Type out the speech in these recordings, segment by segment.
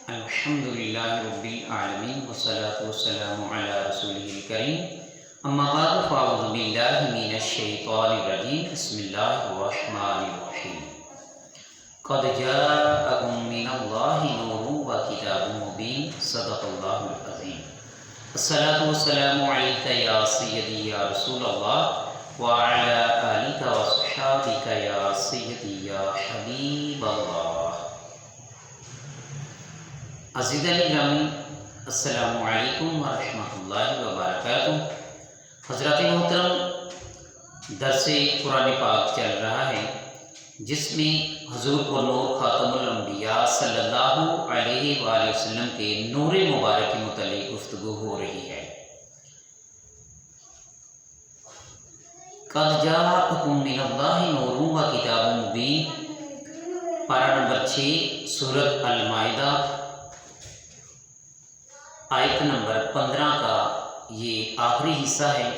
الحمد للہ رب العالمین والصلاة والسلام علی رسولہ الکریم اما بعد فاعوذ باللہ من الشیطان الرجیم بسم اللہ الرحمن الرحیم قد جاءکم من اللہ نور و کتاب مبین صدق اللہ العظیم الصلاة والسلام علیک یا سیدی یا رسول اللہ وعلی آلک و صحابک یا سیدی یا حبیب اللہ۔ عزیزان گرامی السلام علیکم ورحمۃ اللہ وبرکاتہ۔ حضرات محترم، درس قرآن پاک چل رہا ہے جس میں حضور پر نور خاتم الانبیاء صلی اللہ علیہ وآلہ وسلم کے نور مبارک کے متعلق گفتگو ہو رہی ہے۔ قد جاءکم من اللہ نور و کتاب مبین، پارہ نمبر 6 سورۃ المائدہ آیت نمبر 15 کا یہ آخری حصہ ہے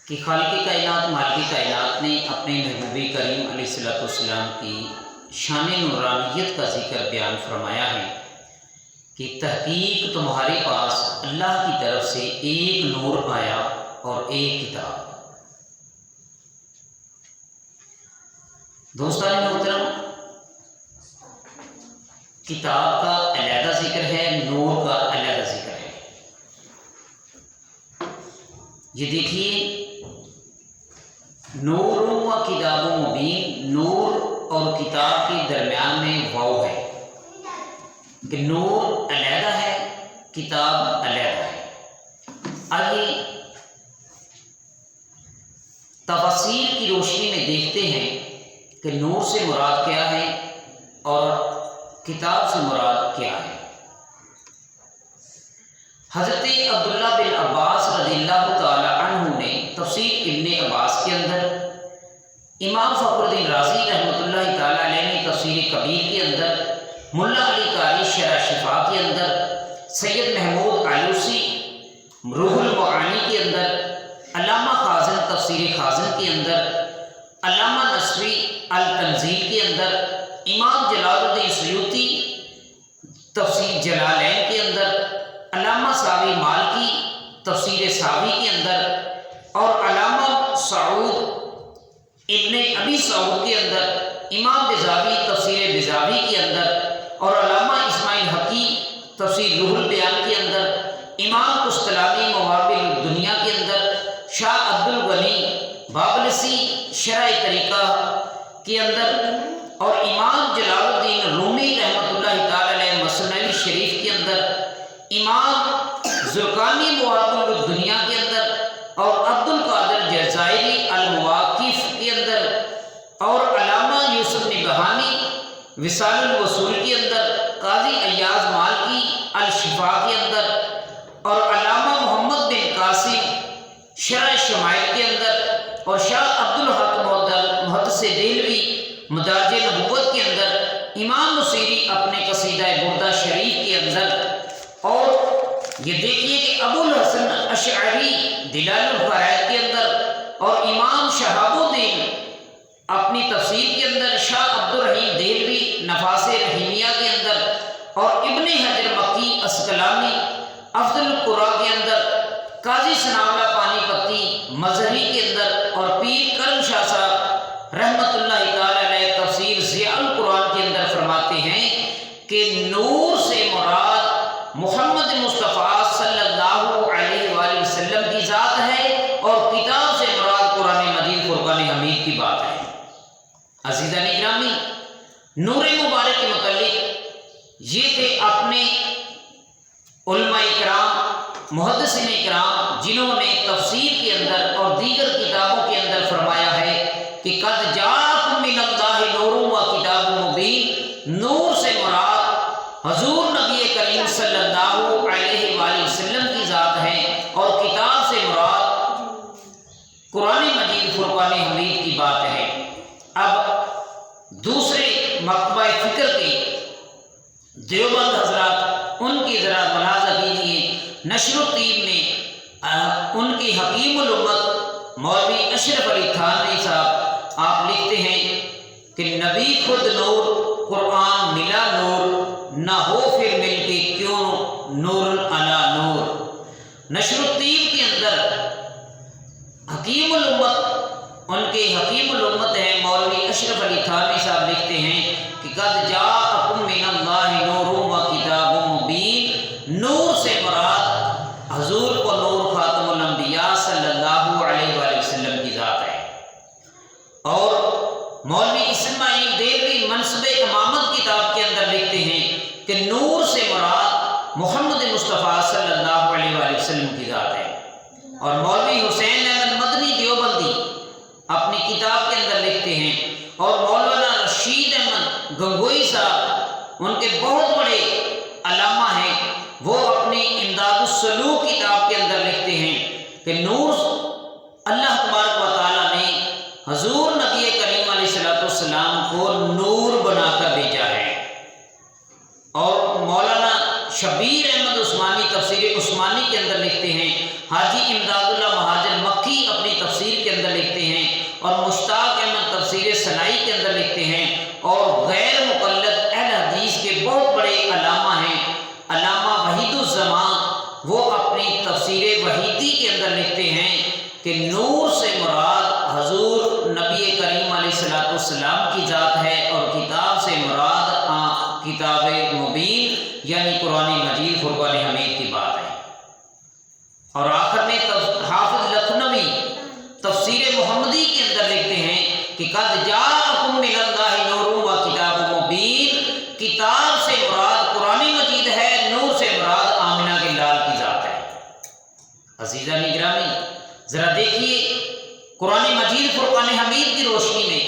کہ خالق کائنات مالک کائنات نے اپنے محبوب کریم علیہ السلام کی شان نورانیت کا ذکر بیان فرمایا ہے کہ تحقیق تمہارے پاس اللہ کی طرف سے ایک نور آیا اور ایک کتاب۔ دوستان محترم، کتاب کا علیحدہ ذکر ہے، نور کا علیحدہ ذکر ہے۔ یہ دیکھیے، نور و کتاب مبین، نور اور کتاب کے درمیان میں واو ہے کہ نور علیحدہ ہے، کتاب علیحدہ ہے۔ آئیے تفاصیل کی روشنی میں دیکھتے ہیں کہ نور سے مراد کیا ہے اور کتاب سے مراد کیا ہے۔ حضرت عبداللہ بن عباس رضی اللہ تعالی عنہ نے تفسیر ابن عباس کے اندر، امام فخر الدین رازی رحمۃ اللہ تعالی علیہ نے تفسیر کبیر کے اندر، ملا علی قاری شرح شفا کے اندر، سید محمود آلوسی روح المعانی کے اندر، علامہ خازن تفسیر خازن کے اندر، علامہ نصفی التنزیل کے اندر، امام جلال الدین سیوطی تفسیر جلالین کے اندر، علامہ ساوی مالکی تفسیر ساوی کے اندر، اور علامہ سعود ابن ابی سعود کے اندر، امام بزاوی تفسیر بزاوی کے اندر، اور علامہ اسماعیل حقی تفسیر روح البیان کے اندر، امام قسطلانی مواہب الدنیا کے اندر، شاہ عبد الغنی بابلسی شرح طریقہ کے اندر، اور امام جلال الدین رومی رحمۃ اللہ تعالی علیہ مسنوی شریف کے اندر، امام زرقانی مواہب الدنیا کے اندر، اور عبد القادر جزائری المواقف کے اندر، اور علامہ یوسف نبہانی وصال الوصول کے اندر، قاضی ایاز مالکی الشفا کے اندر، اور علامہ محمد بن قاسم شرح شمائل کے اندر، اور شاہ عبد الحق محدث دہلوی مدارج نبوت کے اندر، امام نصیری اپنے قصیدہ بردہ شریف کے اندر، اور یہ دیکھیے کہ ابو الحسن اشعری دلال الفرائض کے اندر، اور امام شہاب الدین اپنی تفسیر کے اندر، شاہ عبد الرحیم دہلوی نفاس رحیمیہ کے اندر، اور ابن حجر مکی اسقلانی افضل القراء کے اندر، قاضی ثناء اللہ پانی پتی مظہری کے اندر، اور پیر کرم شاہ صاحب رحمۃ اللہ تعالی علیہ تفسیر ضیاء القرآن کے اندر فرماتے ہیں کہ نور سے مراد محمد مصطفیٰ صلی اللہ علیہ وآلہ وسلم کی ذات ہے، اور کتاب سے مراد قرآن مجید فرقان حمید کی بات ہے۔ عزیزان گرامی، نور مبارک کے متعلق یہ تھے اپنے علماء کرام محدثین کرام جنہوں نے تفسیر کے اندر اور دیگر کتابوں کے اندر فرمایا ہے کہ قد جاءکم من اللہ نور و کتاب مبین، نور سے مراد حضور نبی کریم صلی اللہ علیہ وآلہ وسلم کی ذات ہے، اور کتاب سے مراد قرآن مجید فرقان حمید کی بات ہے۔ اب دوسرے مکتبہ فکر کے دیوبند حضرات، ان کی ذرا ملاحظہ کیجیے، نشر الدین میں ان کی حکیم الامت مولوی اشرف علی تھانوی صاحب آپ لکھتے ہیں کہ نبی خود نور، قرآن ملا نور، نہ ہو پھر مل کے کیوں نور علی نور۔ نشر الطیب کے اندر حکیم الامت، ان کے حکیم الامت ہیں مولوی اشرف علی تھانوی صاحب، لکھتے ہیں کہ قد جاءکم من اللہ نور و کتاب مبین۔ نور سے مراد حضور کو نور خاتم الانبیاء صلی اللہ علیہ وآلہ وسلم کی ذات ہے۔ اور مولوی اسماعیل دیلوی منصب امامت کتاب کے اندر لکھتے ہیں کہ نور سے مراد محمد مصطفیٰ صلی اللہ علیہ وآلہ وسلم کی ذات ہے۔ اور مولوی حسین احمد مدنی دیوبندی اپنی کتاب کے اندر لکھتے ہیں، اور مولانا رشید احمد گنگوئی صاحب ان کے بہت بڑے علامہ ہیں، وہ اپنی امداد السلوک کتاب کے اندر لکھتے ہیں کہ نور اللہ تبارک و تعالیٰ نے حضور نبی کریم علیہ السلام کو نور بنا کر بھیجا ہے۔ اور مولانا شبیر احمد عثمانی تفسیر عثمانی کے اندر لکھتے ہیں، حاجی امداد اللہ مہاجر مکی اپنی تفسیر کے اندر لکھتے ہیں، اور مشتاق احمد تفسیر سنائی کے اندر لکھتے ہیں، اور غیر مقلد اہل حدیث کے بہت بڑے علامہ ہیں، علامہ وحید الزمان، وہ اپنی تفسیر وحیدی کے اندر لکھتے ہیں کہ نور سے مراد حضور نبی کریم علیہ السلام کی ذات ہے، اور کتاب سے مراد کتاب مبین یعنی قرآن مجید فرقان حمید کی بات ہے۔ اور آخر میں حافظ لکھنوی تفسیر محمدی کے اندر لکھتے ہیں کہ قد جاءکم من اللہ نور و کتاب مبین، کتاب سے مراد قرآن مجید ہے، نور سے مراد آمنہ کے لال کی ذات ہے۔ عزیزان گرامی، ذرا دیکھیے قرآن مجید فرقان حمید کی روشنی میں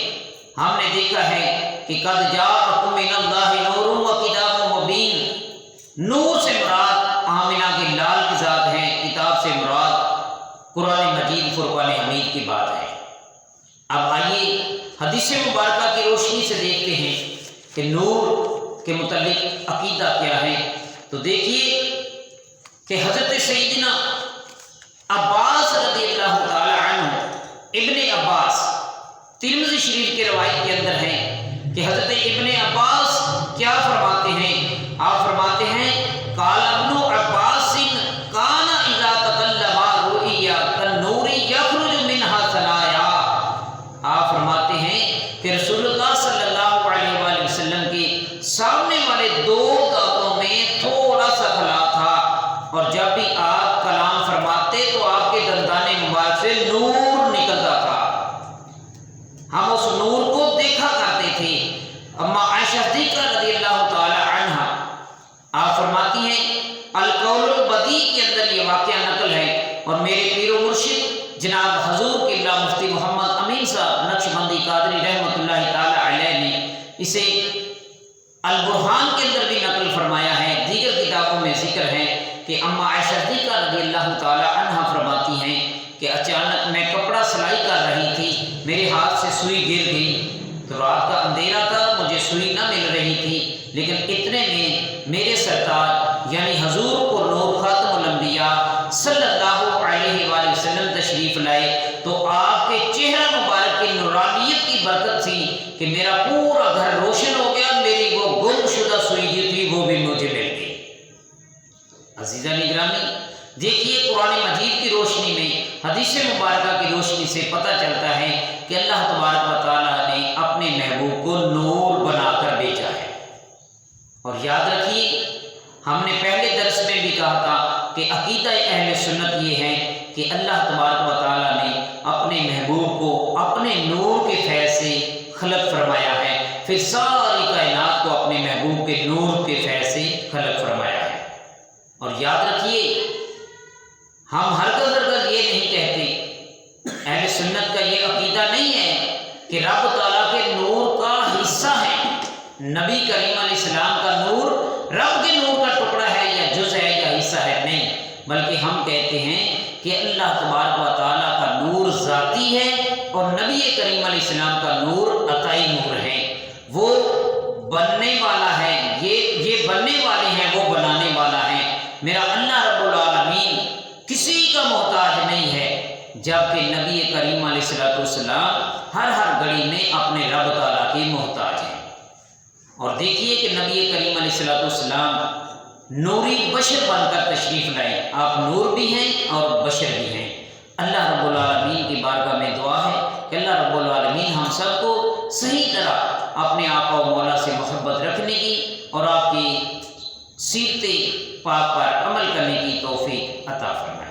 ہم نے دیکھا ہے کہ قد جاءکم من اللہ نور و کتاب مبین، نور سے مراد آمنہ کے لال کی ذات ہے، کتاب سے مراد قرآن مجید فرقان حمید کی بات ہے۔ اب آئیے حدیث مبارکہ کی روشنی سے دیکھتے ہیں کہ نور کے متعلق عقیدہ کیا ہے۔ تو دیکھیے کہ حضرت سیدنا عباس رضی اللہ تعالی عنہ، ابن عباس، ترمذی شریف کے روایت کے اندر ہے کہ حضرت ابن عباس کیا فرماتے ہیں؟ آپ فرماتے ہیں قال ابن عباس کان اذا تکلم رؤیا کالنور یخرج منها ثنایا۔ آپ فرماتے ہیں کہ رسول اللہ صلی اللہ علیہ وآلہ وسلم کے سامنے والے دو دانتوں میں تھوڑا سا خلا تھا، اور جب بھی آپ کلام فرماتے تو آپ کے دندان مبارک سے نور نکلتا تھا، ہم اس نور کو دیکھا کرتے تھے۔ اما عائشہ صدیقہ رضی اللہ تعالی عنہ آپ فرماتی ہیں، القول البدیع کے اندر یہ واقعہ نقل ہے، اور میرے پیر و مرشد جناب حضور قبلہ مفتی محمد امین صاحب نقشبندی قادری رحمۃ اللہ تعالی علیہ نے اسے البرہان کے اندر بھی نقل فرمایا ہے، دیگر کتابوں میں ذکر ہے کہ اما عائشہ صدیقہ رضی اللہ تعالی عنہ فرماتی ہیں کہ اچانک میں کپڑا سلائی کر رہی تھی، میرے ہاتھ سے سوئی گر گئی، تو رات کا اندھیرا تھا، مجھے سوئی نہ مل رہی تھی، لیکن اتنے میں میرے سرکار یعنی حضور کو نور خاتم الانبیاء صلی اللہ علیہ وآلہ وسلم تشریف لائے، تو آپ کے چہرہ مبارک کی نورانیت کی برکت تھی کہ میرا پورا گھر روشن ہو گیا، میری وہ گم شدہ سوئی جو تھی وہ بھی مجھے مل گئی۔ عزیزان گرامی، دیکھیے قرآن مجید کی روشنی میں، حدیث مبارکہ کی روشنی سے پتہ چلتا ہے کہ اللہ تبارک و تعالیٰ نے اپنے محبوب کو نور بنا کر بھیجا ہے۔ اور یاد رکھیے ہم نے پہلے درس میں بھی کہا تھا کہ عقیدہ اہل سنت یہ ہے کہ اللہ تبارک و تعالیٰ نے اپنے محبوب کو اپنے نور کے فیض سے خلق فرمایا ہے، پھر ساری کائنات کو اپنے محبوب کے نور کے فیض سے خلق فرمایا ہے۔ اور یاد رکھیے ہم ہرگز یہ نہیں کہتے، اہل سنت کا یہ عقیدہ نہیں ہے کہ رب تعالیٰ کے نور کا حصہ ہے، نبی کریم علیہ السلام کا نور رب کے نور کا ٹکڑا ہے یا جز ہے یا حصہ ہے، نہیں، بلکہ ہم کہتے ہیں کہ اللہ تبارک و تعالیٰ کا نور ذاتی ہے، اور نبی کریم علیہ السلام کا نور عطائی نور ہے، وہ بننے والا ہے، یہ بننے والے ہیں، وہ بنانے والا ہے۔ میرا اللہ رب العالمین کسی کا محتاج نہیں ہے، جبکہ نبی کریم علیہ السلام ہر گھڑی میں اپنے رب تعالیٰ کی محتاج ہیں۔ اور دیکھیے کہ نبی کریم علیہ الصلوۃ والسلام نوری بشر بن کر تشریف لائے. آپ نور بھی ہیں اور بشر بھی ہیں. اللہ رب العالمین کی بارگاہ میں دعا ہے کہ اللہ رب العالمین ہم سب کو صحیح طرح اپنے آقا و مولا سے محبت رکھنے کی اور آپ کی سیرت پاک پر عمل کرنے کی توفیق عطا فرمائے.